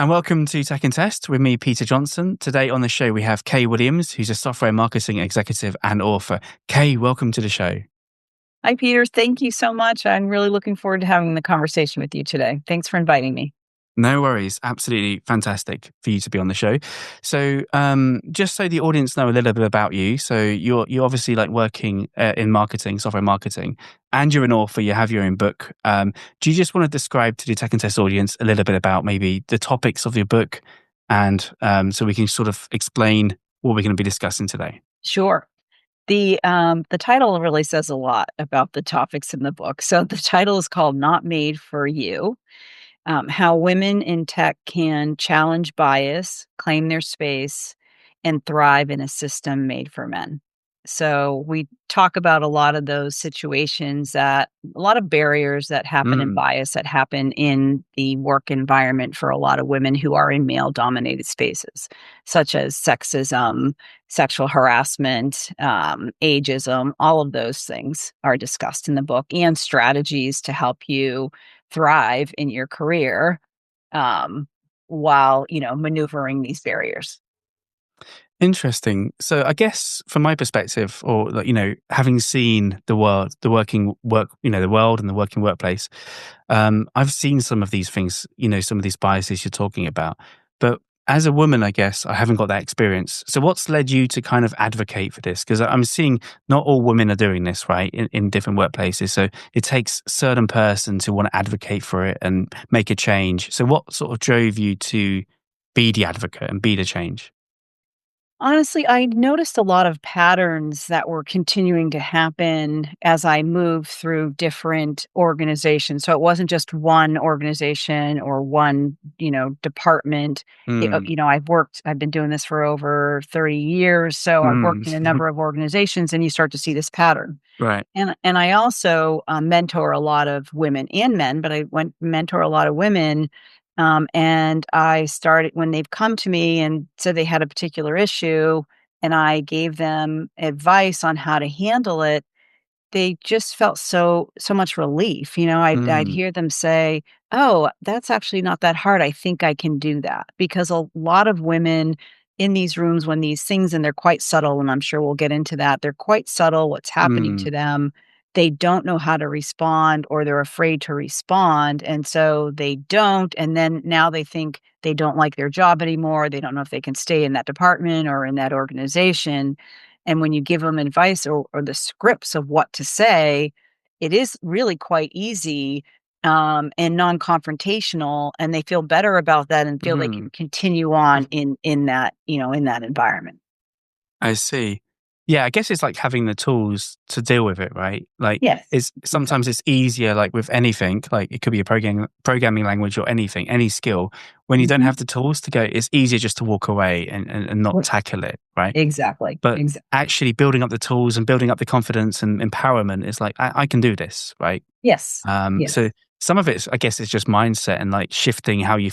And welcome to Tech and Test with me, Peter Johnson. Today on the show, we have Kae Williams, who's a software marketing executive and author. Kae, welcome to the show. Hi, Peter. Thank you so much. I'm really looking forward to having the conversation with you today. Thanks for inviting me. No worries. Absolutely fantastic for you to be on the show. So, just so the audience know a little bit about you. So, you're obviously like working in marketing, software marketing, and you're an author. You have your own book. Do you just want to describe to the Tech and Test audience a little bit about maybe the topics of your book, and so we can sort of explain what we're going to be discussing today? Sure. The title really says a lot about the topics in the book. So the title is called "Not Made for You: How Women in Tech Can Challenge Bias, Claim Their Space, and Thrive in a System Made for Men." So we talk about a lot of those situations, that a lot of barriers that happen and Mm, bias that happen in the work environment for a lot of women who are in male dominated spaces, such as sexism, sexual harassment, ageism. All of those things are discussed in the book, and strategies to help you thrive in your career, um, while maneuvering these barriers. interesting. So, I guess from my perspective, or like, having seen the world, the working work, the world and the working workplace, I've seen some of these things. Some of these biases you're talking about. But as a woman, I guess I haven't got that experience. So, what's led you to kind of advocate for this? Because I'm seeing not all women are doing this, right, in different workplaces. So, it takes a certain person to want to advocate for it and make a change. So, what sort of drove you to be the advocate and be the change? Honestly, I noticed a lot of patterns that were continuing to happen as I moved through different organizations. So it wasn't just one organization or one, department. Mm, I've been doing this for over 30 years. So I've mm, worked in a number of organizations, and you start to see this pattern. right. And I also, mentor a lot of women and men, but I went mentor a lot of women, and I started when they've come to me and said they had a particular issue, and I gave them advice on how to handle it. They just felt so much relief. I'd Mm, hear them say, "Oh, that's actually not that hard. I think I can do that." Because a lot of women in these rooms, when these things, and they're quite subtle, and I'm sure we'll get into that, they're quite subtle what's happening mm, to them. They don't know how to respond, or they're afraid to respond, and so they don't, and then now they think they don't like their job anymore. They don't know if they can stay in that department or in that organization. And when you give them advice, or the scripts of what to say, it is really quite easy, and non-confrontational, and they feel better about that and feel they mm. can continue on in that, in that environment. I see. Yeah, I guess it's like having the tools to deal with it, right? Like, Yes. it's sometimes Exactly. it's easier, like with anything, like it could be a programming language or anything, any skill. When you don't Mhm. have the tools to go, it's easier just to walk away and not Well, tackle it, right? exactly. But actually building up the tools and building up the confidence and empowerment is like, I can do this, right? Yes. So Yes. some of it's, I guess, it's just mindset and like shifting how you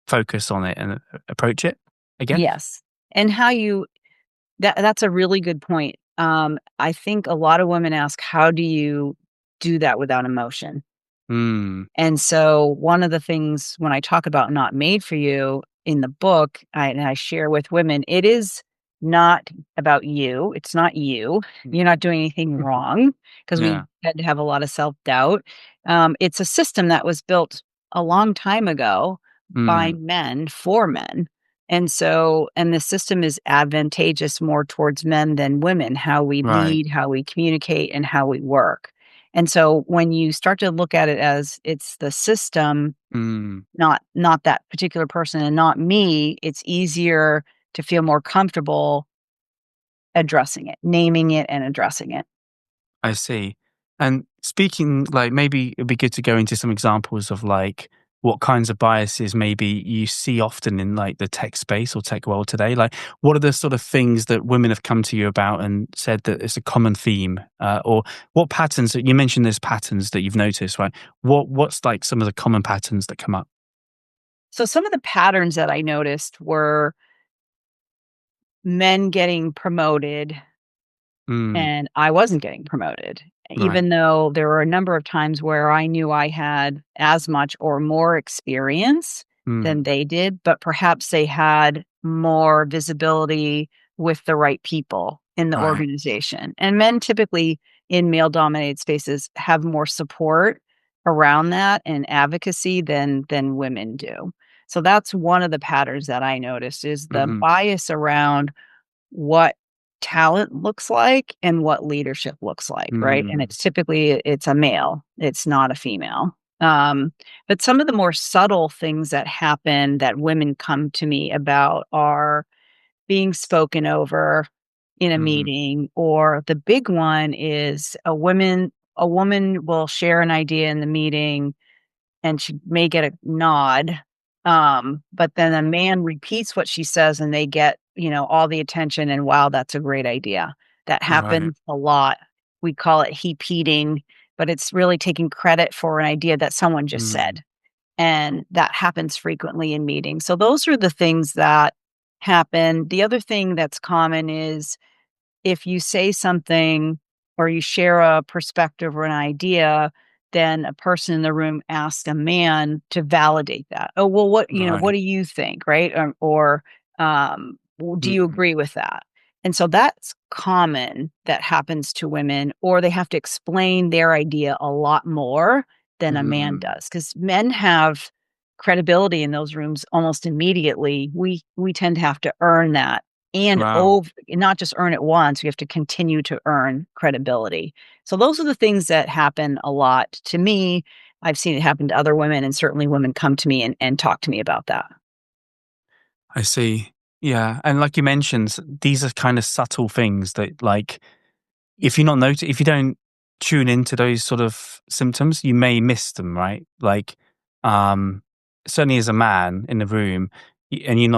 focus on it and approach it, I guess. Yes. And how you that's a really good point. I think a lot of women ask, "How do you do that without emotion?" Mm, And so one of the things when I talk about not made for you in the book, and I share with women, it is not about you. It's not you. You're not doing anything wrong, because we yeah. tend to have a lot of self-doubt. It's a system that was built a long time ago by Mm, men for men. And the system is advantageous more towards men than women, how we right. lead, how we communicate, and how we work. And so when you start to look at it as it's the system, Mm, not that particular person and not me, it's easier to feel more comfortable addressing it, naming it and addressing it. I see. And speaking, like, maybe it'd be good to go into some examples of like what kinds of biases maybe you see often in like the tech space or tech world today. Like, what are the sort of things that women have come to you about and said that it's a common theme, or what patterns that you mentioned? There's patterns that you've noticed, right? What's like some of the common patterns that come up? So some of the patterns that I noticed were men getting promoted, Mm, and I wasn't getting promoted, right. even though there were a number of times where I knew I had as much or more experience. Mm. than they did, but perhaps they had more visibility with the right people in the Right. organization. And men typically in male dominated spaces have more support around that and advocacy than women do. So that's one of the patterns that I noticed is the Mhm. bias around what talent looks like and what leadership looks like, right? And Mm. it's typically it's a male, it's not a female. But some of the more subtle things that happen that women come to me about are being spoken over in a Mhm. meeting, or the big one is a woman will share an idea in the meeting and she may get a nod, but then a man repeats what she says and they get, all the attention and, "Wow, that's a great idea." That Right. happens a lot. We call it heap-eating, but it's really taking credit for an idea that someone just Mm. said, and that happens frequently in meetings. So those are the things that happen. The other thing that's common is if you say something or you share a perspective or an idea, then a person in the room asks a man to validate that. "Oh, well, what Right. do you think?" Right? Well, "Do you Mhm. agree with that?" And so that's common that happens to women, or they have to explain their idea a lot more than a man Mhm. does, because men have credibility in those rooms almost immediately. We tend to have to earn that, and Wow. not just earn it once, we have to continue to earn credibility. So those are the things that happen a lot to me. I've seen it happen to other women, and certainly women come to me and talk to me about that. I see. Yeah, and like you mentioned, these are kind of subtle things that, like, if you don't tune into those sort of symptoms, you may miss them, right? Like, um, certainly as a man in the room, and you're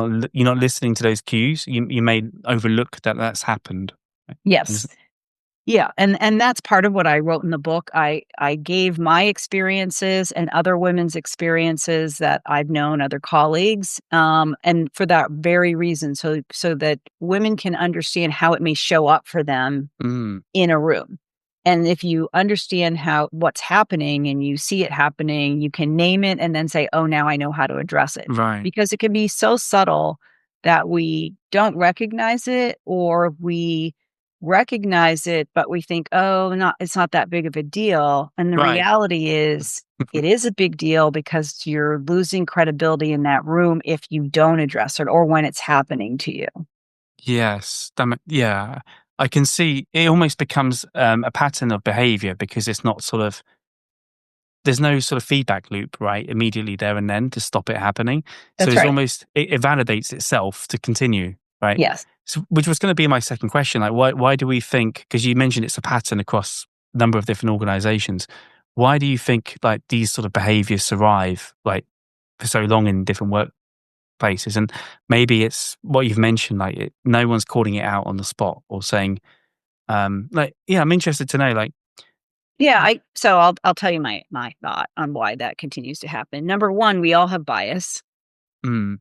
not listening to those cues, you may overlook that that's happened. Right? And Yes. it's- Yeah, and that's part of what I wrote in the book. I gave my experiences and other women's experiences that I've known, other colleagues, and for that very reason, so that women can understand how it may show up for them Mm, in a room. And if you understand how what's happening and you see it happening, you can name it and then say, "Oh, now I know how to address it." right, Because it can be so subtle that we don't recognize it, or we recognize it, but we think, "Oh, not it's not that big of a deal." And the right. reality is it is a big deal because you're losing credibility in that room if you don't address it or when it's happening to you. Yes, yeah. I can see it almost becomes a pattern of behavior because it's not sort of there's no sort of feedback loop, right? Immediately there and then to stop it happening. So That's it's right. almost it validates itself to continue, right? Yes. So, which was going to be my second question. Like, why do we think? Because you mentioned it's a pattern across a number of different organizations. Why do you think like these sort of behaviors survive like for so long in different workplaces? And maybe it's what you've mentioned. Like, no one's calling it out on the spot or saying, like, yeah, I'm interested to know, like, Yeah, I'll tell you my thought on why that continues to happen. Number 1, we all have bias, mm,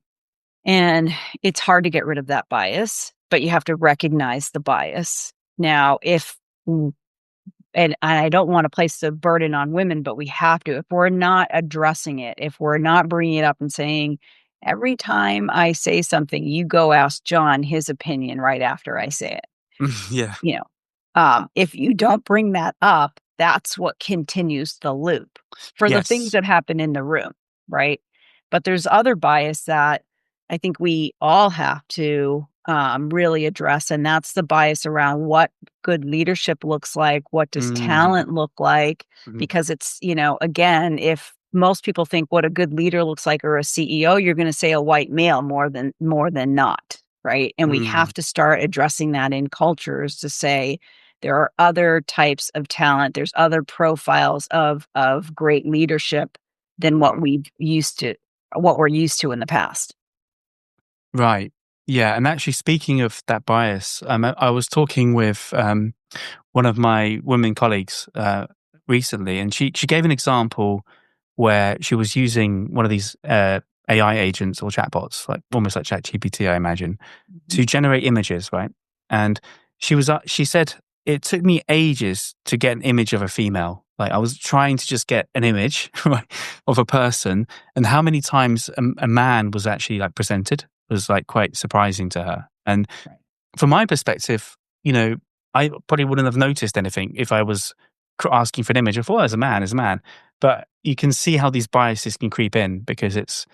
and it's hard to get rid of that bias, but you have to recognize the bias. Now, if w and I don't wanna place the burden on women, but we have to. If we're not addressing it, if we're not bringing it up and saying, "Every time I say something, you go ask John his opinion right after I say it." yeah, You know, if you don't bring that up, that's what continues the loop for the things yes, that happen in the room, right? But there's other bias that I think we all have to really address, and that's the bias around what good leadership looks like. What does mm, talent look like? mm, Because it's, again, if most people think what a good leader looks like or a CEO, you're going to say a white male more than not, right? And we mm. have to start addressing that in cultures to say there are other types of talent, there's other profiles of great leadership than what we're used to in the past. Right. Yeah, and actually speaking of that bias, I was talking with, one of my women colleagues, recently, and she gave an example where she was using one of these, AI agents or chatbots, like almost like ChatGPT, I imagine, Mhm. to generate images, right? And she said, "It took me ages to get an image of a female." Like I was trying to just get an image right, of a person, and how many times a man was actually like presented was like quite surprising to her. And Right. from my perspective, I probably wouldn't have noticed anything if I was asking for an image. I thought as a man, as a man. But you can see how these biases can creep in because it's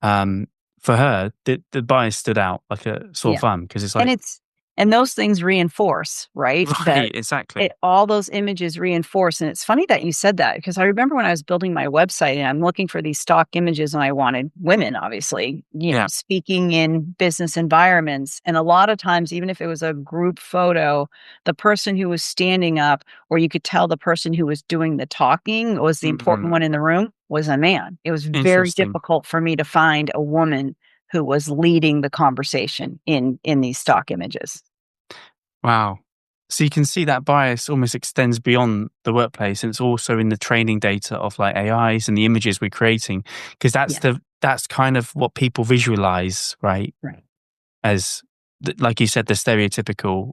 um, for her the bias stood out like a sore Yeah. thumb because it's And like it's and those things reinforce, right? That right, exactly. it all those images reinforce, and it's funny that you said that because I remember when I was building my website and I'm looking for these stock images and I wanted women, obviously, Yeah. speaking in business environments, and a lot of times, even if it was a group photo, the person who was standing up, or you could tell the person who was doing the talking was the important Mm, one in the room, was a man. It was very interesting. difficult for me to find a woman who was leading the conversation in these stock images. Wow. So you can see that bias almost extends beyond the workplace, and it's also in the training data of like AIs and the images we're creating, because Yes, that's kind of what people visualize, right? right. As like you said, the stereotypical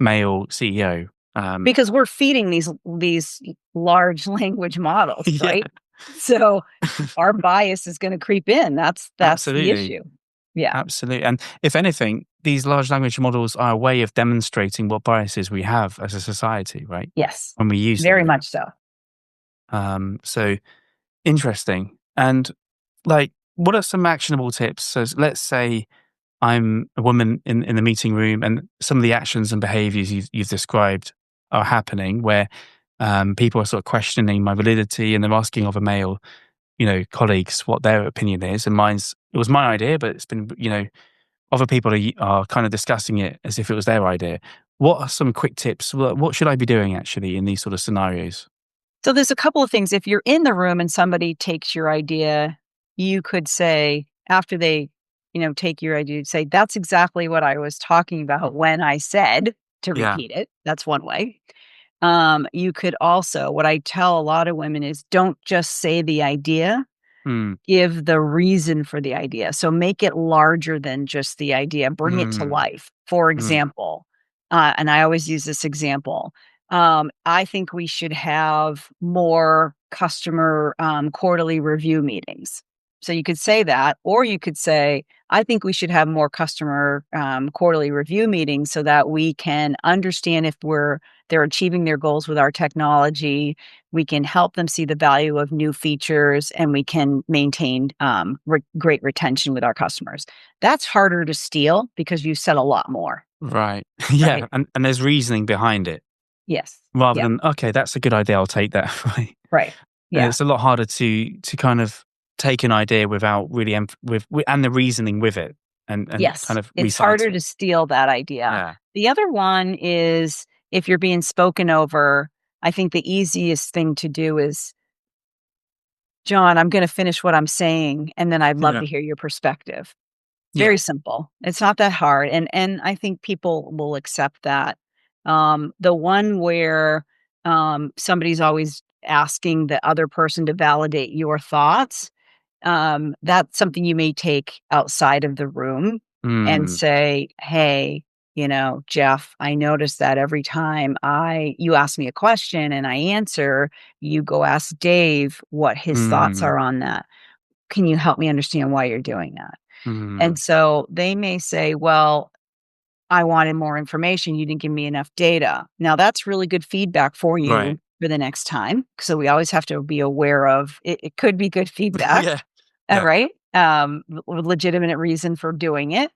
male CEO. Because we're feeding these large language models, Yeah, right? So, our bias is gonna creep in, that's the absolutely, issue. Yeah. absolutely. And if anything, these large language models are a way of demonstrating what biases we have as a society, right? Yes. When we use Very them. much so. So interesting. And like, what are some actionable tips? So let's say I'm a woman in the meeting room, and some of the actions and behaviors you've described are happening where people are sort of questioning my validity, and they're asking of a male, colleagues what their opinion is. And it was my idea, but it's been, other people are kind of discussing it as if it was their idea. What are some quick tips? What should I be doing actually in these sort of scenarios? So, there's a couple of things. If you're in the room and somebody takes your idea, you could say, after they, take your idea, say, "That's exactly what I was talking about when I said," to Yeah. repeat it. That's one way. You could also, what I tell a lot of women is, don't just say the idea, Mm, give the reason for the idea. So make it larger than just the idea, bring it to mm, life. For mm, example, and I always use this example, I think we should have more customer quarterly review meetings. So you could say that, or you could say, I think we should have more customer quarterly review meetings so that we can understand if they're achieving their goals with our technology. We can help them see the value of new features, and we can maintain great retention with our customers. That's harder to steal because you said a lot more, right. Yeah. right? And there's reasoning behind it Yes. rather Yep. than, okay, that's a good idea. I'll take that. Right. Right. And Yeah. it's a lot harder to kind of take an idea without really, and the reasoning with it, and kind Yes. of It's harder recite it. to steal that idea. Yeah. The other one is, if you're being spoken over, I think the easiest thing to do is, John, I'm going to finish what I'm saying, and then I'd love Yeah. to hear your perspective. Yeah. Very simple. It's not that hard, and I think people will accept that. The one where, somebody's always asking the other person to validate your thoughts, that's something you may take outside of the room and Mm, say, "Hey, Jeff, I notice that every time I you ask me a question and I answer, you go ask Dave what his thoughts mm, are on that. Can you help me understand why you're doing that?" And mm. so they may say, "Well, I wanted more information. You didn't give me enough data." Now, that's really good feedback for Right. you for the next time. So we always have to be aware of it. It could be good feedback, Yeah. Yeah. right? Legitimate reason for doing it.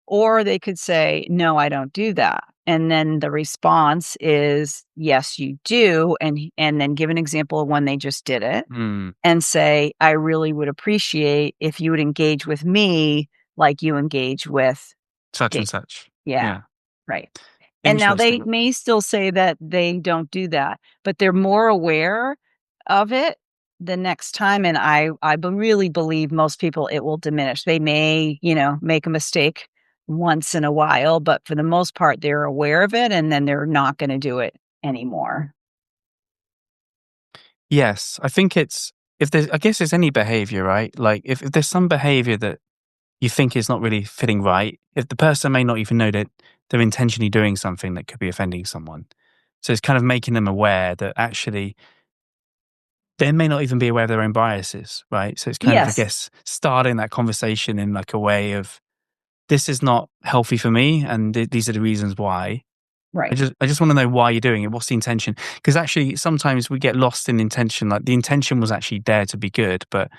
Or they could say, "No, I don't do that." And then the response is, "Yes, you do." And then give an example of when they just did it Mm. and say, "I really would appreciate if you would engage with me like you engage with Such and Dave." such. Yeah, Yeah. right. And now they Interesting. may still say that they don't do that, but they're more aware of it the next time, and really believe most people, it will diminish. They may, make a mistake once in a while, but for the most part, they're aware of it, and then they're not gonna do it anymore. Yes. I think it's if there's I guess there's any behavior, right? Like if there's some behavior that you think is not really fitting right, if the person may not even know that they're intentionally doing something that could be offending someone, So it's kind of making them aware that actually they may not even be aware of their own biases, right? So it's kind of, I Yes. guess, starting that conversation in like a way of, this is not healthy for me, and these are the reasons why. Right. I just want to know why you're doing it. What's the intention? Because actually, sometimes we get lost in intention. Like the intention was actually there to be good, but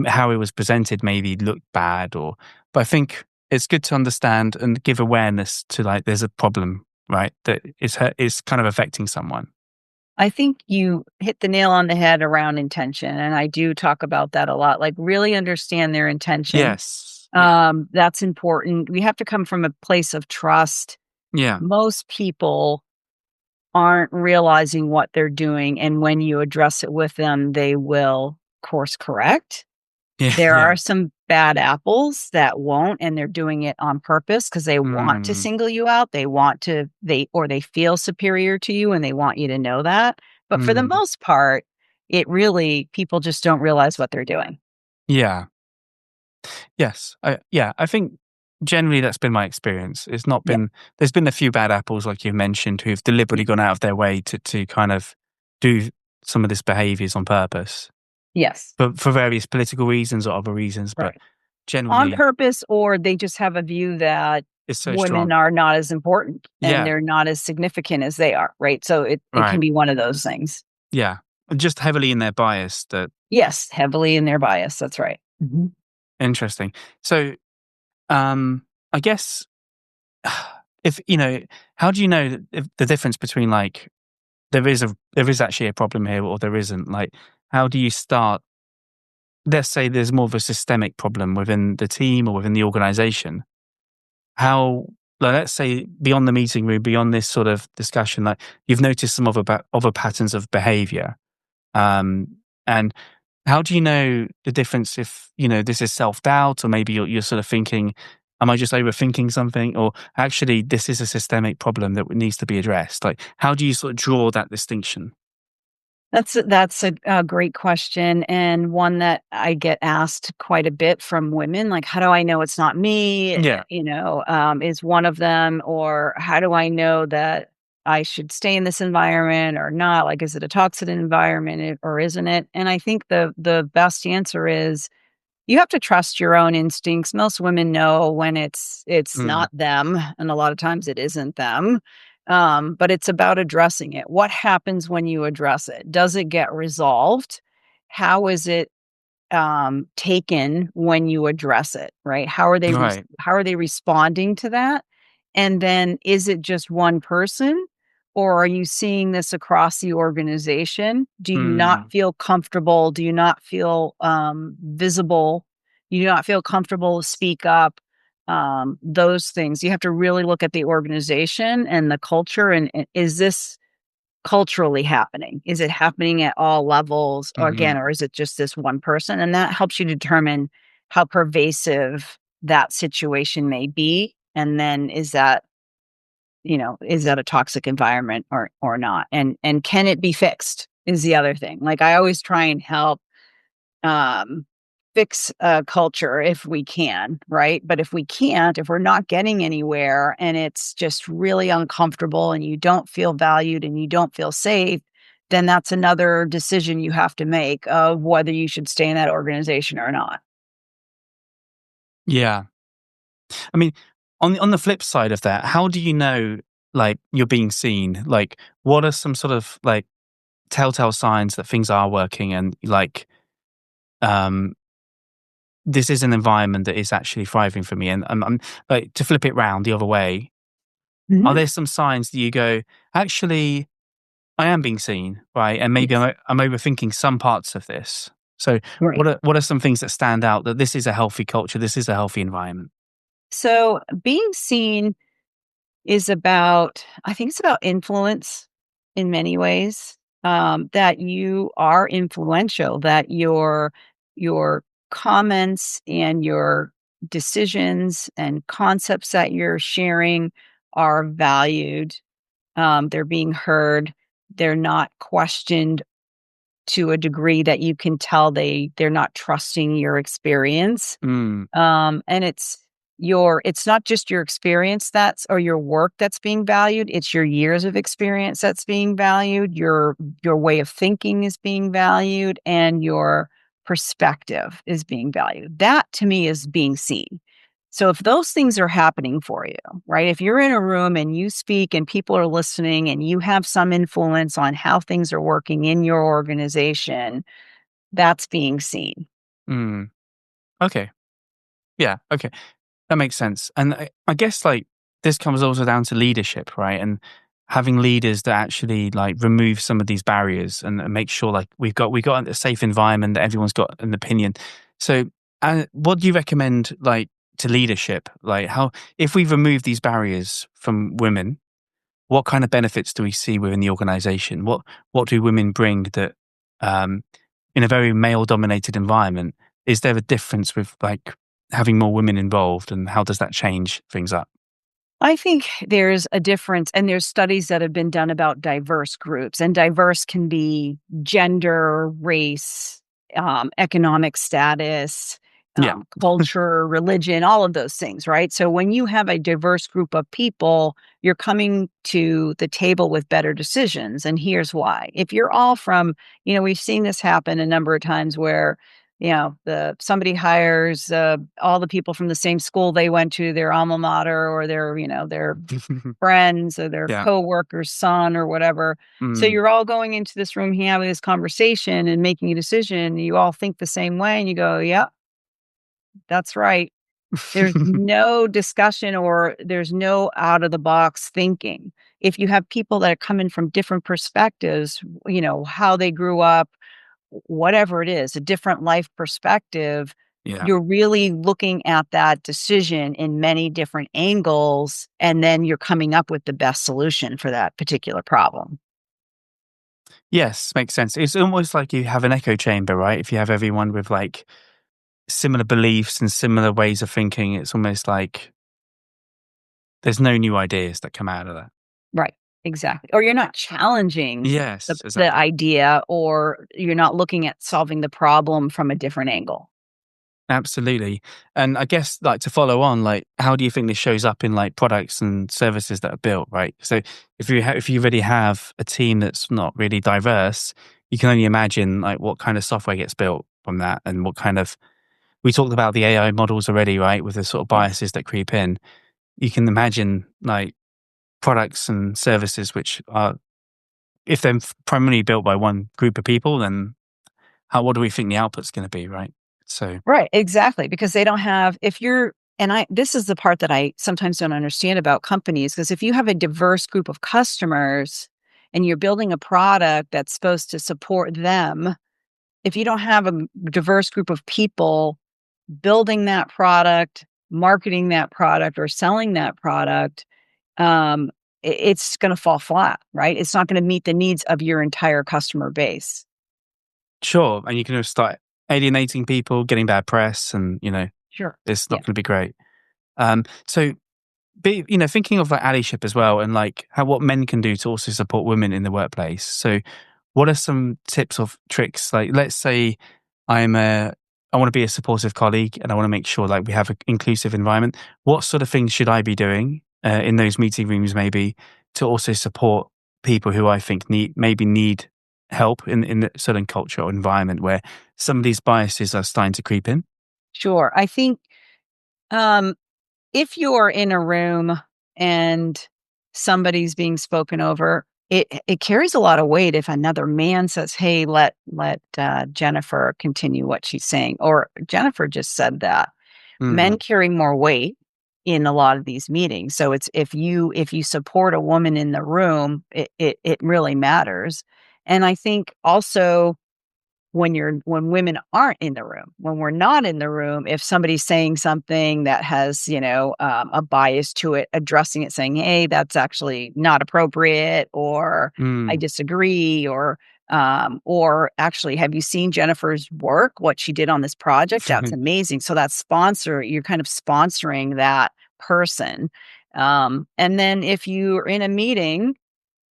how it was presented maybe looked bad. But I think it's good to understand and give awareness to like there's a problem, right? That is kind of affecting someone. I think you hit the nail on the head around intention, and I do talk about that a lot, like, really understand their intention. Yes. Yeah. That's important. We have to come from a place of trust. Yeah. Most people aren't realizing what they're doing, and when you address it with them, they will course correct. Yeah. There Yeah. are some bad apples that won't, and they're doing it on purpose because they want to Mm, single you out. They want to they feel superior to you, and they want you to know that. But for the mm. most part, it really people just don't realize what they're doing. Yeah. Yes. I think generally that's been my experience. It's not Yeah. been, there's been a few bad apples, like you mentioned, who've deliberately gone out of their way to kind of do some of this behaviors on purpose Yes. for various political reasons or other reasons. But Right. On generally, purpose, or they just have a view that it's so women strong. are not as important and Yeah. they're not as significant as they are, right? So it can Right. be one of those things. Yeah. Just heavily in their bias that Yes, heavily in their bias, that's right. Mhm. interesting. So, I guess if, how do you know that if the difference between like, there is actually a problem here or there isn't? Like, how do you start? Let's say there's more of a systemic problem within the team or within the organization. How, like, let's say beyond the meeting room, beyond this sort of discussion, like you've noticed some other patterns of behavior. Um, and how do you know the difference if, this is self doubt or maybe you're sort of thinking, am I just overthinking something? Or actually, this is a systemic problem that needs to be addressed. Like, how do you sort of draw that distinction? That's a great question, and one that I get asked quite a bit from women, like, "How do I know it's not me?" Yeah. Is one of them, or, "How do I know that I should stay in this environment or not? Like, is it a toxic environment, or isn't it?" And I think the best answer is you have to trust your own instincts. Most women know when it's Mm, not them, and a lot of times it isn't them. But it's about addressing it. What happens when you address it? Does it get resolved? How is it taken when you address it, right? right. How are they responding to that? And then is it just one person, or are you seeing this across the organization? Do you not Mm, feel comfortable? Do you not feel visible? Do you not feel comfortable to speak up? Those things. You have to really look at the organization and the culture, and is this culturally happening? Is it happening at all levels, or mhm. again, or is it just this one person? And that helps you determine how pervasive that situation may be. And then is that a toxic environment or not? And can it be fixed is the other thing. Like I always try and help um fix a culture if we can, right? But if we can't, if we're not getting anywhere and it's just really uncomfortable and you don't feel valued and you don't feel safe, then that's another decision you have to make of whether you should stay in that organization or not. Yeah. I mean, on the flip side of that, how do you know, like, you're being seen? Like, what are some sort of, like, telltale signs that things are working and, like, um, this is an environment that is actually thriving for me? And I'm like, to flip it round the other way, are Mhm. there some signs that you go, "Actually, I am being seen," right? And maybe Yes. I'm overthinking some parts of this. So Right. what are some things that stand out that this is a healthy culture, this is a healthy environment? So being seen is about I think it's about influence in many ways, that you are influential, that your comments and your decisions and concepts that you're sharing are valued, they're being heard, they're not questioned to a degree that you can tell they're not trusting your experience. Mm, And it's it's not just your experience that's or your work that's being valued, it's your years of experience that's being valued, your way of thinking is being valued, and your perspective is being valued. That to me is being seen. So if those things are happening for you, right? If you're in a room and you speak and people are listening and you have some influence on how things are working in your organization, that's being seen. Mm. Okay. Yeah. Okay. That makes sense. And I guess like this comes also down to leadership, right? And having leaders that actually like remove some of these barriers and make sure like we got a safe environment that everyone's got an opinion. So, what do you recommend like to leadership? Like how if we remove these barriers from women, what kind of benefits do we see within the organization? What do women bring that um, in a very male dominated environment? Is there a difference with like having more women involved, and how does that change things up? I think there's a difference, and there's studies that have been done about diverse groups, and diverse can be gender, race, economic status, Yeah. culture, religion, all of those things, right? So when you have a diverse group of people, you're coming to the table with better decisions. And here's why. If you're all from, we've seen this happen a number of times where the somebody hires all the people from the same school they went to, their alma mater, or their friends or their Yeah. coworker's son or whatever. So Mm. you're all going into this room having this conversation and making a decision. You all think the same way, and you go, "Yeah, that's right." There's no discussion or there's no out of the box thinking. If you have people that are coming from different perspectives, how they grew up, whatever it is, a different life perspective, Yeah. you're really looking at that decision in many different angles, and then you're coming up with the best solution for that particular problem. Yes, makes sense. It's almost like you have an echo chamber, right? If you have everyone with like similar beliefs and similar ways of thinking, it's almost like there's no new ideas that come out of that. Right, exactly. Or you're not challenging Yes, the exactly. idea, or you're not looking at solving the problem from a different angle. Absolutely. And I guess like to follow on, like how do you think this shows up in like products and services that are built, right? So if you already have a team that's not really diverse, you can only imagine like what kind of software gets built from that and what kind of we talked about the AI models already, right? With the sort of Yes. biases that creep in. You can imagine like products and services which are if they're primarily built by one group of people, then how what do we think the output's gonna be, right? So Right, exactly, because they don't have if you're and I this is the part that I sometimes don't understand about companies, because if you have a diverse group of customers and you're building a product that's supposed to support them, if you don't have a diverse group of people building that product, marketing that product, or selling that product, it's gonna fall flat, right? It's not gonna meet the needs of your entire customer base. sure, and you can just start alienating people, getting bad press, and Sure. it's not Yeah, going to be great. So, be thinking of like allyship as well, and like how what men can do to also support women in the workplace. So, what are some tips or tricks? Like, let's say I'm a I want to be a supportive colleague, and I want to make sure like we have an inclusive environment. What sort of things should I be doing in those meeting rooms, maybe to also support people who I think need help in a certain culture or environment where some of these biases are starting to creep in? sure. I think, um if you're in a room and somebody's being spoken over, it carries a lot of weight if another man says, "Hey, let Jennifer continue what she's saying," or "Jennifer just said that." Men Mm, carry more weight in a lot of these meetings. So it's if you support a woman in the room, it really matters. And I think also when women aren't in the room, when we're not in the room, if somebody's saying something that has, a bias to it, addressing it, saying, "Hey, that's actually not appropriate," or "I mm. disagree," or "Actually, have you seen Jennifer's work? What she did on this project? That's amazing." So that's you're kind of sponsoring that person. And then if you're in a meeting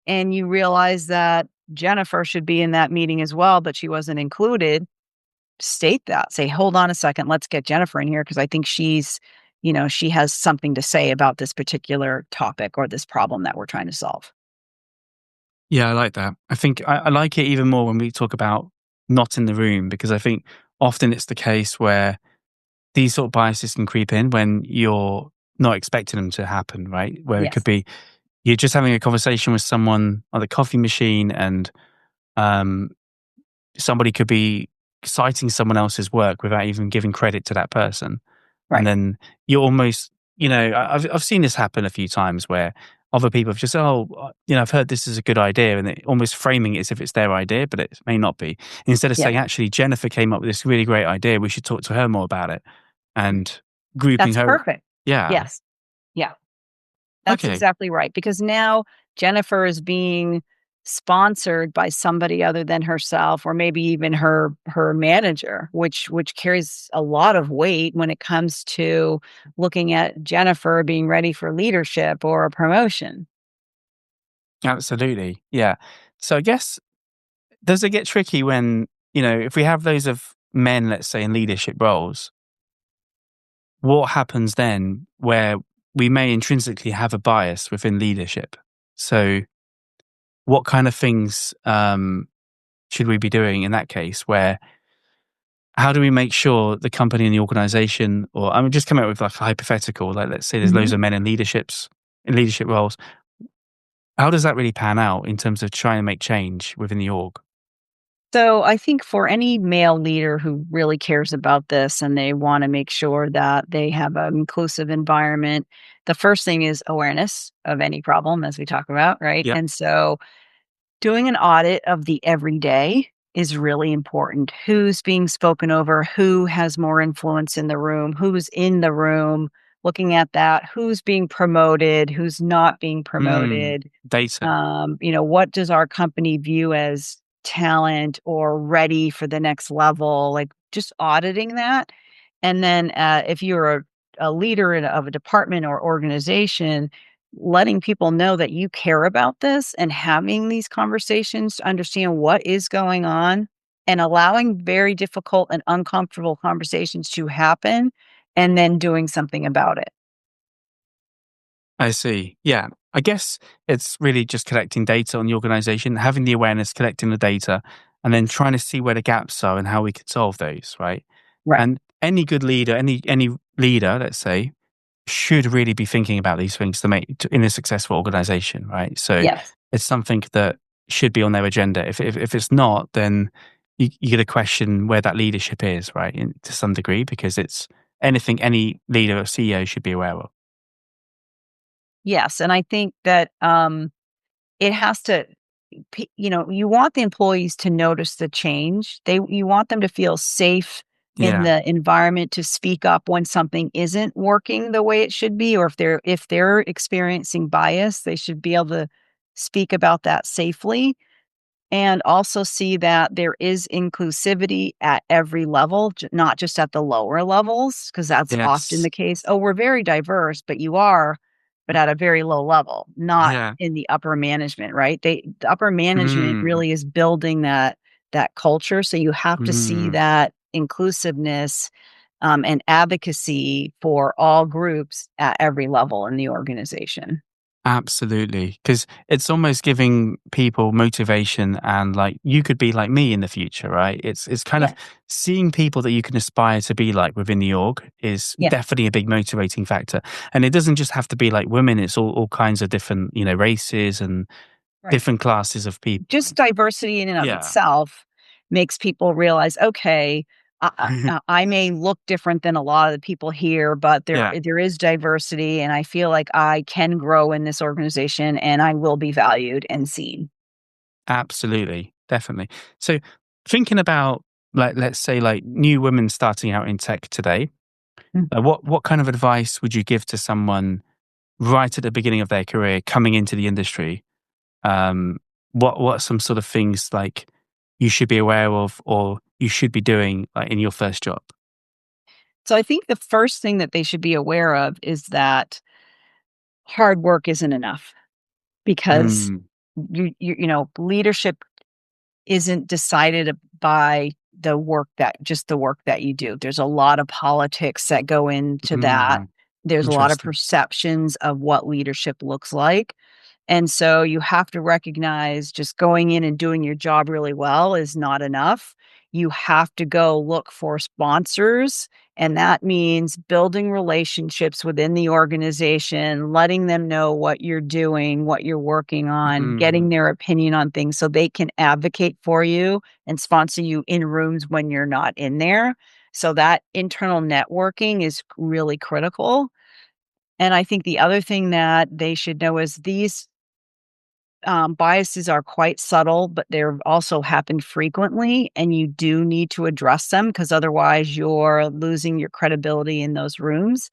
and you realize that Jennifer should be in that meeting as well, but she wasn't included, state that. Say, "Hold on a second, let's get Jennifer in here because I think she's she has something to say about this particular topic or this problem that we're trying to solve. Yeah, I like that. I think I like it even more when we talk about not in the room, because I think often it's the case where these sort of biases can creep in when you're not expecting them to happen, right? Where it could Yes. be you're just having a conversation with someone on the coffee machine, and um, somebody could be citing someone else's work without even giving credit to that person. And Right. then you're almost, I've seen this happen a few times where other people have just, I've heard this is a good idea, and it almost framing it as if it's their idea, but it may not be. Instead of Yeah. saying, actually, Jennifer came up with this really great idea, we should talk to her more about it, and grouping That's her. perfect. Yeah. Yes. Yeah. That's Okay. exactly right, because now Jennifer is being sponsored by somebody other than herself, or maybe even her manager, which carries a lot of weight when it comes to looking at Jennifer being ready for leadership or a promotion. Absolutely. Yeah. So I guess, does it get tricky when, if we have those of men, let's say, in leadership roles, what happens then where we may intrinsically have a bias within leadership? So, what kind of things should we be doing in that case? Where how do we make sure the company and the organization, or I mean, just come out with like a hypothetical, like let's say there's Mhm. loads of men in leadership roles. How does that really pan out in terms of trying to make change within the org? So I think for any male leader who really cares about this and they want to make sure that they have an inclusive environment, the first thing is awareness of any problem, as we talk about, right? Yep. And so doing an audit of the everyday is really important. Who's being spoken over? Who has more influence in the room? Who's in the room? Looking at that, who's being promoted? Who's not being Mm, promoted? data. What does our company view as talent or ready for the next level? Like just auditing that. And then if you're a leader of a department or organization, letting people know that you care about this and having these conversations to understand what is going on and allowing very difficult and uncomfortable conversations to happen and then doing something about it. I see. Yeah. I guess it's really just collecting data on the organization, having the awareness, collecting the data, and then Yes. trying to see where the gaps are and how we can solve those, right? Right. And any good leader, any leader, let's say, should really be thinking about these things in a successful organization, right? So Yes. it's something that should be on their agenda. If it's not, then you got to question where that leadership is, right? To some degree, because it's anything any leader or CEO should be aware of. Yes. And I think that it has to you want the employees to notice the change. You want them to feel safe in Yeah. the environment to speak up when something isn't working the way it should be, or if they're experiencing bias, they should be able to speak about that safely, and also see that there is inclusivity at every level, not just at the lower levels, because that's often Yes. the case. Oh, we're very diverse, but you are, but at a very low level, not Yeah. in the upper management, right? The upper management Mm, really is building that culture. So you have to see mm. that inclusiveness and advocacy for all groups at every level in the organization. Absolutely, because it's almost giving people motivation, and like you could be like me in the future, right? It's kind of Yes. seeing people that you can aspire to be like within the org is Yeah. definitely a big motivating factor. And it doesn't just have to be like women; it's all kinds of different, races and Right. different classes of people. Just diversity in and of Yeah, itself makes people realize, okay, I may look different than a lot of the people here, but yeah. there is diversity, and I feel like I can grow in this organization, and I will be valued and seen. Absolutely, definitely. So, thinking about like, let's say, like new women starting out in tech today, Mm. what kind of advice would you give to someone right at the beginning of their career, coming into the industry? Um, what are some sort of things like you should be aware of, or you should be doing like in your first job? So I think the first thing that they should be aware of is that hard work isn't enough, because Mm, leadership isn't decided by the work that you do. There's a lot of politics that go into that. mm, There's a lot of Interesting. perceptions of what leadership looks like. And so you have to recognize just going in and doing your job really well is not enough. You have to go look for sponsors, and that means building relationships within the organization, letting them know what you're doing, what you're working on, getting Mm. their opinion on things so they can advocate for you and sponsor you in rooms when you're not in there. So that internal networking is really critical. And I think the other thing that they should know is these biases are quite subtle, but they're also happen frequently, and you do need to address them because otherwise you're losing your credibility in those rooms.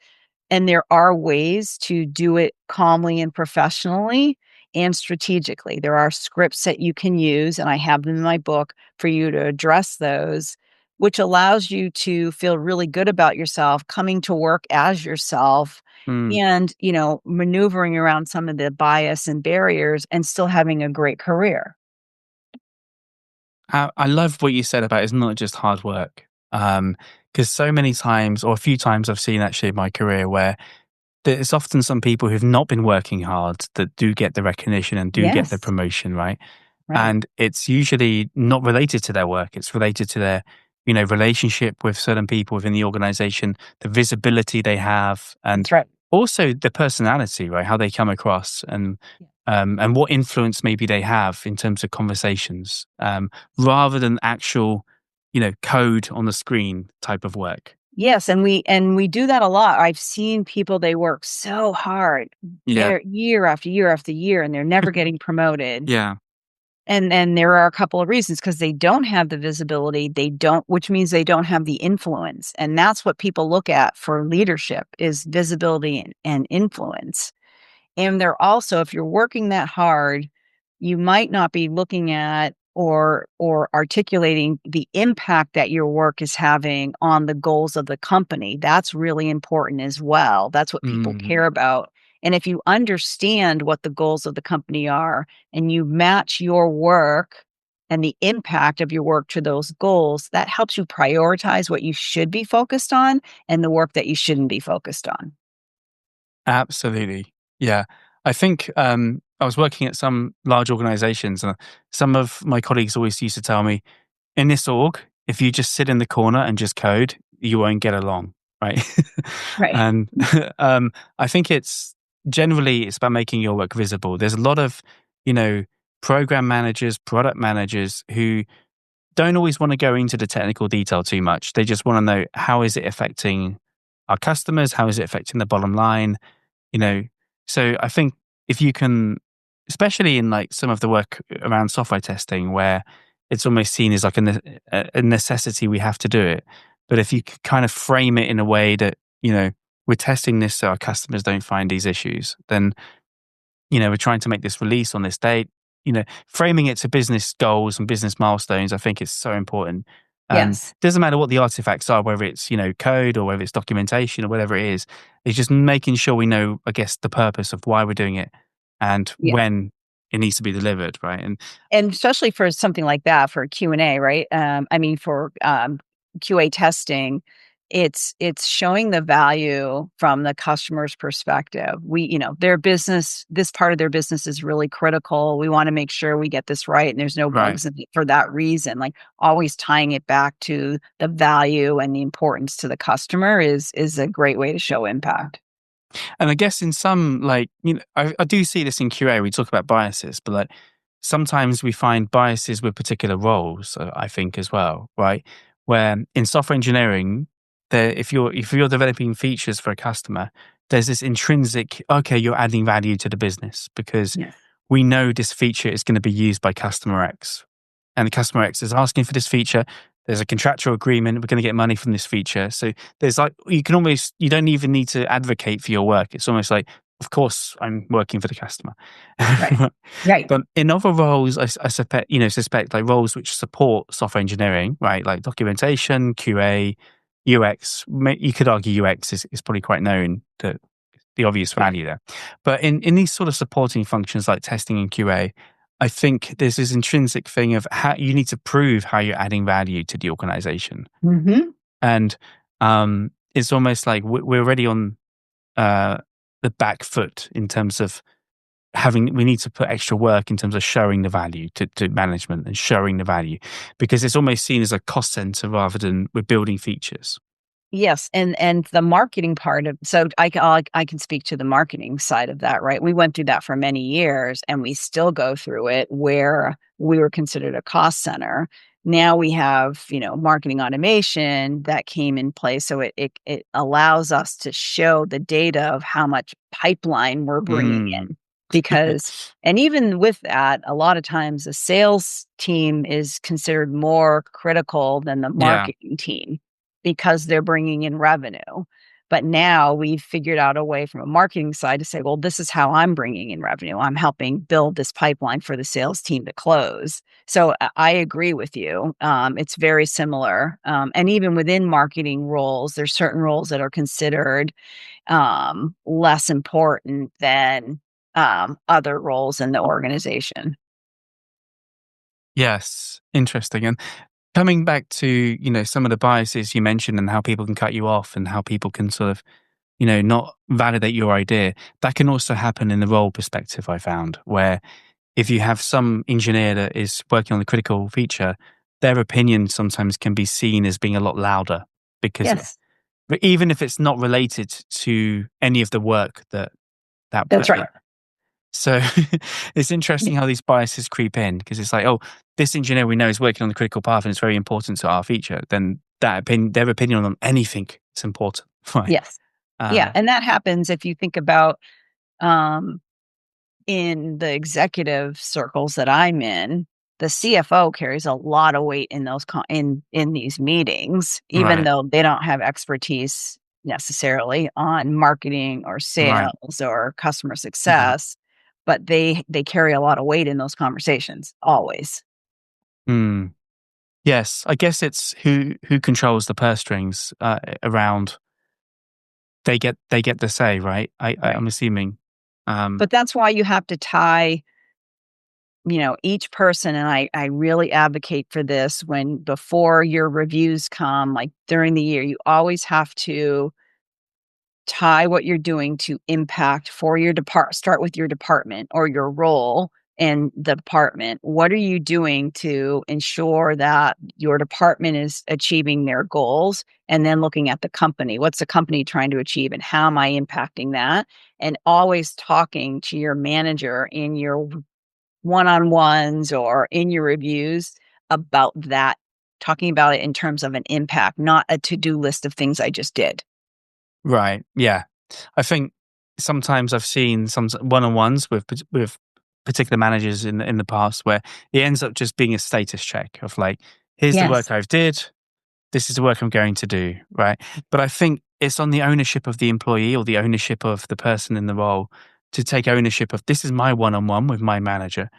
And there are ways to do it calmly and professionally and strategically. There are scripts that you can use, and I have them in my book for you to address those, which allows you to feel really good about yourself, coming to work as yourself Mm. and, maneuvering around some of the bias and barriers and still having a great career. I love what you said about it's not just hard work. Because so many times, or a few times, I've seen actually in my career where there's often some people who've not been working hard that do get the recognition and do get the Yes, promotion, right? right. And it's usually not related to their work. It's related to their, relationship with certain people within the organization, the visibility they have, and That's right. also the personality, right? How they come across and what influence maybe they have in terms of conversations, rather than actual, code on the screen type of work. Yes, and we do that a lot. I've seen people, they work so hard, Yeah. year after year after year, and they're never getting promoted. Yeah. And there are a couple of reasons because they don't have the visibility, they don't which means they don't have the influence, and that's what people look at for leadership is visibility and influence. And they're also if you're working that hard, you might not be looking at or articulating the impact that your work is having on the goals of the company. That's really important as well. That's what people Mm. care about. And if you understand what the goals of the company are and you match your work and the impact of your work to those goals, that helps you prioritize what you should be focused on and the work that you shouldn't be focused on. Absolutely. Yeah. I think I was working at some large organizations, and some of my colleagues always used to tell me, in this org, if you just sit in the corner and just code, you won't get along, right? Right. And I think it's about making your work visible. There's a lot of, you know, program managers, product managers who don't always want to go into the technical detail too much. They just want to know, how is it affecting our customers? How is it affecting the bottom line? You know, so I think if you can, especially in like some of the work around software testing, where it's almost seen as like a necessity, we have to do it. But if you could kind of frame it in a way that, we're testing this so our customers don't find these issues, then, we're trying to make this release on this date, framing it to business goals and business milestones, I think is so important. Yes. Doesn't matter what the artifacts are, whether it's, code or whether it's documentation or whatever it is. It's just making sure we know, I guess, the purpose of why we're doing it and Yeah. when it needs to be delivered, right? And And especially for something like that, for Q&A, right? I mean, for, QA testing, it's showing the value from the customer's perspective. Their business this part of their business is really critical. We wanna make sure we get this right and there's no right. bugs in it for that reason. Like, always tying it back to the value and the importance to the customer is a great way to show impact. And I guess in some, like, I do see this in QA. We talk about biases, but like sometimes we find biases with particular roles, I think as well, right? Where in software engineering, if you're developing features for a customer, there's this intrinsic, okay, you're adding value to the business because Yes. we know this feature is going to be used by customer X. And the customer X is asking for this feature. There's a contractual agreement. We're going to get money from this feature. So there's like, you don't even need to advocate for your work. It's almost like, of course, I'm working for the customer. Right. Right. But in other roles, I suspect like roles which support software engineering, right? Like documentation, QA, UX. You could argue UX is probably quite known to the obvious Yeah. value there. But in these sort of supporting functions like testing and QA, I think there's this intrinsic thing of how you need to prove how you're adding value to the organization. Mhm. And it's almost like we're already on, uh, the back foot in terms of we need to put extra work in terms of showing the value to management and showing the value, because it's almost seen as a cost center rather than we're building features. Yes, and the marketing part of so I can speak to the marketing side of that, right? We went through that for many years, and we still go through it where we were considered a cost center. Now we have, marketing automation that came in place, so it allows us to show the data of how much pipeline we're bringing Mm. in. Because and even with that, a lot of times the sales team is considered more critical than the Yeah. marketing team because they're bringing in revenue. But now we've figured out a way from a marketing side to say, well, this is how I'm bringing in revenue. I'm helping build this pipeline for the sales team to close. So I agree with you. It's very similar. And even within marketing roles, there's certain roles that are considered less important than other roles in the organization. Yes. Interesting. And coming back to, some of the biases you mentioned and how people can cut you off and how people can sort of, not validate your idea, that can also happen in the role perspective, I found, where if you have some engineer that is working on a critical feature, their opinion sometimes can be seen as being a lot louder because Yes, but even if it's not related to any of the work that that's right. so it's interesting how these biases creep in, because it's like, oh, this engineer we know is working on the critical path and it's very important to our feature. Then their opinion on anything is important, right? Yes. Yeah. Uh, And that happens if you think about um, in the executive circles that I'm in, the CFO carries a lot of weight in those in these meetings, even right, though they don't have expertise necessarily on marketing or right. sales or customer Mhm. success, but they carry a lot of weight in those conversations always. Mm. Yes, I guess it's who controls the purse strings around. They get the say, right? Right. I'm assuming. Um, But that's why you have to tie each person, and I really advocate for this when before your reviews come, like during the year, you always have to tie what you're doing to impact for your start with your department or your role in the department. What are you doing to ensure that your department is achieving their goals? And then looking at the company, what's the company trying to achieve and how am I impacting that? And always talking to your manager in your one-on-ones or in your reviews about that, talking about it in terms of an impact, not a to-do list of things I just did. right. Yeah. I think sometimes I've seen some one-on-ones with particular managers in the past where it ends up just being a status check of like, here's the Yes. work I've did, this is the work I'm going to do, right? But I think it's on the ownership of the employee or the ownership of the person in the role to take ownership of, this is my one-on-one with my manager.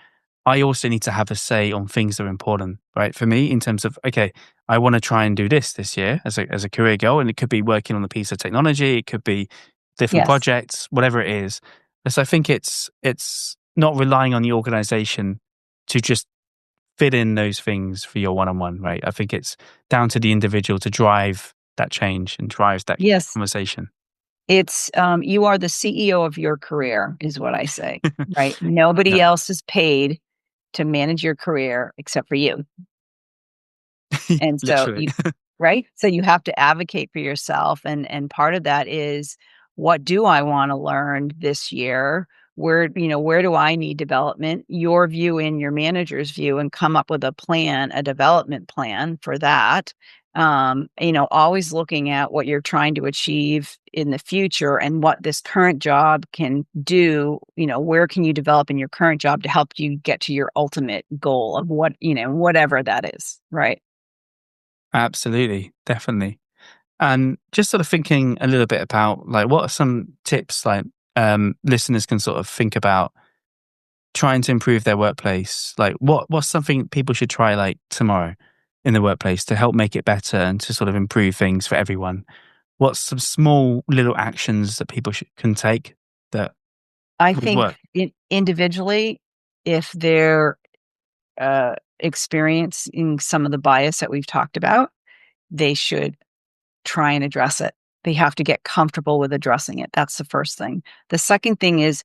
I also need to have a say on things that are important, right? For me, in terms of, okay, I want to try and do this year as a career goal. And it could be working on a piece of technology. It could be different Yes. projects, whatever it is. So I think it's not relying on the organization to just fit in those things for your one-on-one, right? I think it's down to the individual to drive that change and drive that Yes. conversation. It's, you are the CEO of your career is what I say, right? Nobody Yeah, else is paid to manage your career except for you. And so literally. you right? So you have to advocate for yourself, and part of that is, what do I wanna learn this year? Where do I need development? Your view and your manager's view, and come up with a plan, a development plan for that. Always looking at what you're trying to achieve in the future and what this current job can do. Where can you develop in your current job to help you get to your ultimate goal of whatever that is, right? Absolutely, definitely. And just sort of thinking a little bit about like what are some tips like listeners can sort of think about trying to improve their workplace? Like what's something people should try like tomorrow in the workplace to help make it better and to sort of improve things for everyone? What's some small little actions that people can take that I would think work? individually, if they're experiencing some of the bias that we've talked about, they should try and address it. They have to get comfortable with addressing it. That's the first thing. The second thing is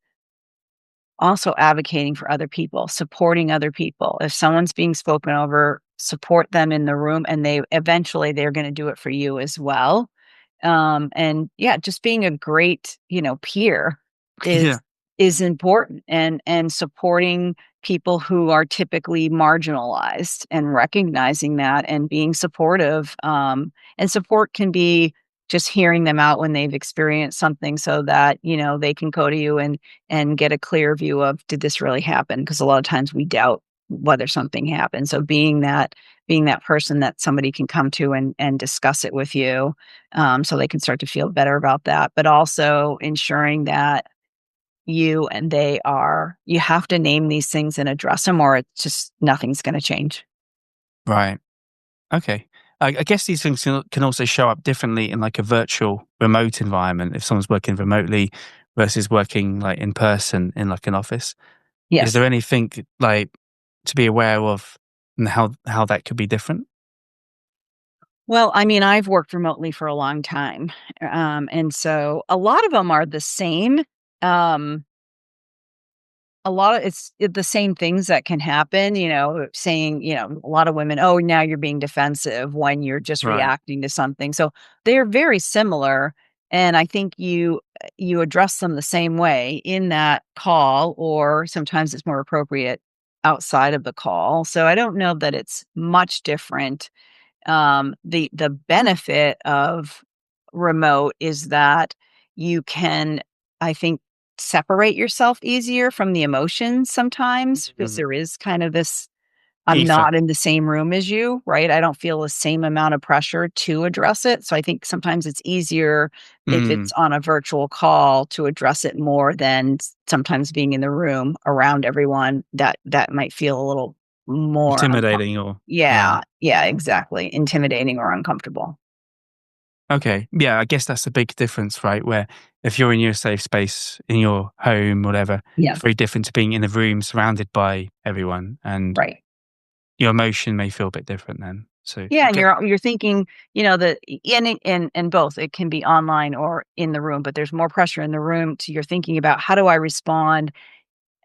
also advocating for other people, supporting other people. If someone's being spoken over, support them in the room, and they're going to do it for you as well. And yeah, just being a great, peer Yeah. is is important, and supporting people who are typically marginalized and recognizing that and being supportive. And support can be just hearing them out when they've experienced something so that, they can go to you and get a clear view of, did this really happen? Because a lot of times we doubt whether something happened. So being that person that somebody can come to and discuss it with you, so they can start to feel better about that. But also ensuring that you have to name these things and address them, or it's just nothing's going to change. Right. Okay. I guess these things can also show up differently in like a virtual remote environment if someone's working remotely versus working like in person in like an office. Is Yes. there anything like to be aware of and how that could be different? Well, I mean, I've worked remotely for a long time, and so a lot of them are the same. Um, A lot of the same things that can happen, saying, a lot of women, "Oh, now you're being defensive," when you're just Right. reacting to something. So they're very similar, and I think you address them the same way in that call, or sometimes it's more appropriate outside of the call. So I don't know that it's much different. The benefit of remote is that you can, I think, separate yourself easier from the emotions sometimes, because Mhm. there is kind of this, I'm Ether. not in the same room as you, right? I don't feel the same amount of pressure to address it. So I think sometimes it's easier if it's Mm. on a virtual call to address it more than sometimes being in the room around everyone, that might feel a little more uncomfortable. Intimidating or yeah. Yeah, yeah, exactly. Intimidating or uncomfortable. Okay. Yeah, I guess that's a big difference, right? Where if you're in your safe space in your home, whatever, Yeah, it's very different to being in a room surrounded by everyone, and right. your emotion may feel a bit different then. So Yeah, and get you're thinking, that in both, it can be online or in the room, but there's more pressure in the room, to you're thinking about, how do I respond?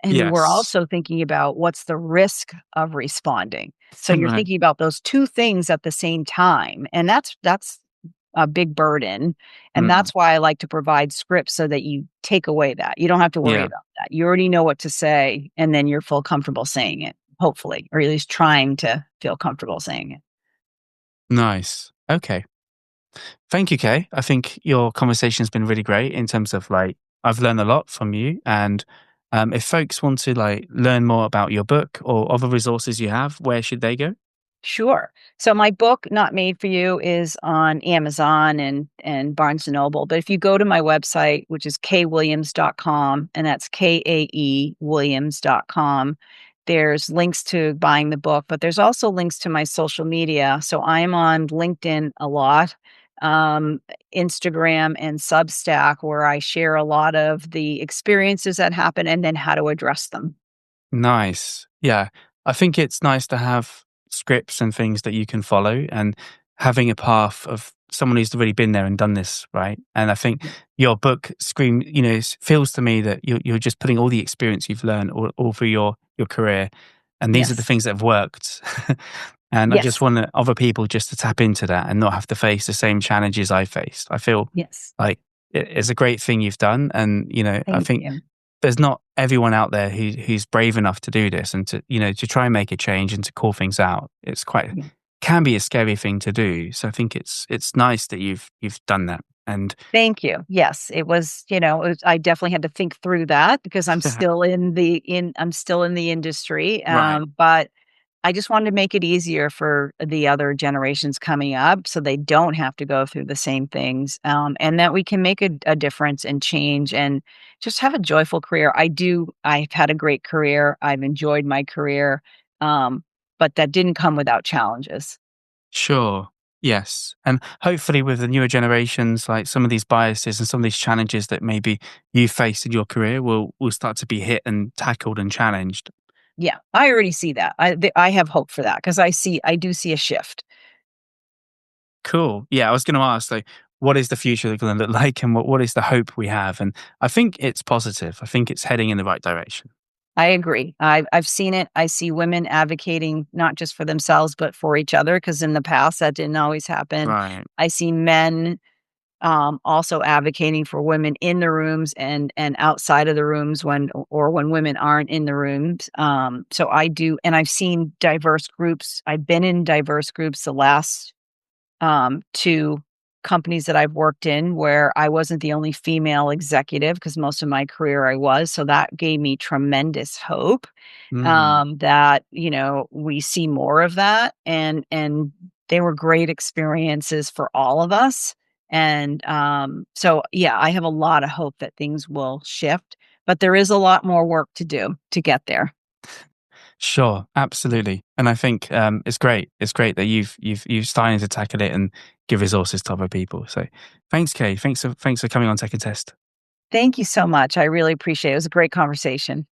And we're yes. also thinking about, what's the risk of responding? So you're Right. thinking about those 2 things at the same time, and that's a big burden, and Mm. that's why I like to provide scripts so that you take away that. You don't have to worry Yeah. about that. You already know what to say, and then you're full comfortable saying it, hopefully, or at least trying to feel comfortable saying it. Nice. Okay. Thank you, Kay. I think your conversation has been really great in terms of like I've learned a lot from you, and if folks want to like learn more about your book or other resources you have, where should they go? Sure. So my book, Not Made for You, is on Amazon and Barnes and Noble. But if you go to my website, which is kaewilliams.com, and that's KAE Williams.com, there's links to buying the book, but there's also links to my social media. So I'm on LinkedIn a lot, um, Instagram and Substack, where I share a lot of the experiences that happen and then how to address them. Nice. Yeah. I think it's nice to have scripts and things that you can follow and having a path of someone who's really been there and done this, right? And I think your book feels to me that you're just putting all the experience you've learned all through your career. And these are the Yes. things that have worked. And I just Yes. want other people just to tap into that and not have to face the same challenges I faced. I feel Yes. like it's a great thing you've done. And, I Thank think you. there's not everyone out there who's brave enough to do this and to try and make a change and to call things out. It's quite Yeah. can be a scary thing to do. So I think it's nice that you've done that. And Thank you. Yes, it was, I definitely had to think through that because I'm still in the industry, right, but I just wanted to make it easier for the other generations coming up so they don't have to go through the same things, and that we can make a difference and change and just have a joyful career. I've had a great career. I've enjoyed my career, but that didn't come without challenges. sure, yes, and hopefully with the newer generations, like some of these biases and some of these challenges that maybe you faced in your career will start to be hit and tackled and challenged. Yeah, I already see that. I have hope for that because I do see a shift. Cool. Yeah, I was going to ask, like, what is the future going to look like, and what is the hope we have? And I think it's positive. I think it's heading in the right direction. I agree. I've seen it. I see women advocating not just for themselves, but for each other, because in the past, that didn't always happen. Right. I see men, also advocating for women in the rooms and outside of the rooms when women aren't in the rooms. So I do, and I've seen diverse groups. I've been in diverse groups the last 2 companies that I've worked in where I wasn't the only female executive, because most of my career I was. So that gave me tremendous hope, Mm. that, we see more of that, and they were great experiences for all of us. And, so, yeah, I have a lot of hope that things will shift, but there is a lot more work to do to get there. Sure, absolutely. And I think it's great. It's great that you've started to tackle it and give resources to other people. So thanks, Kay. Thanks for coming on Tech and Test. Thank you so much. I really appreciate it. It was a great conversation.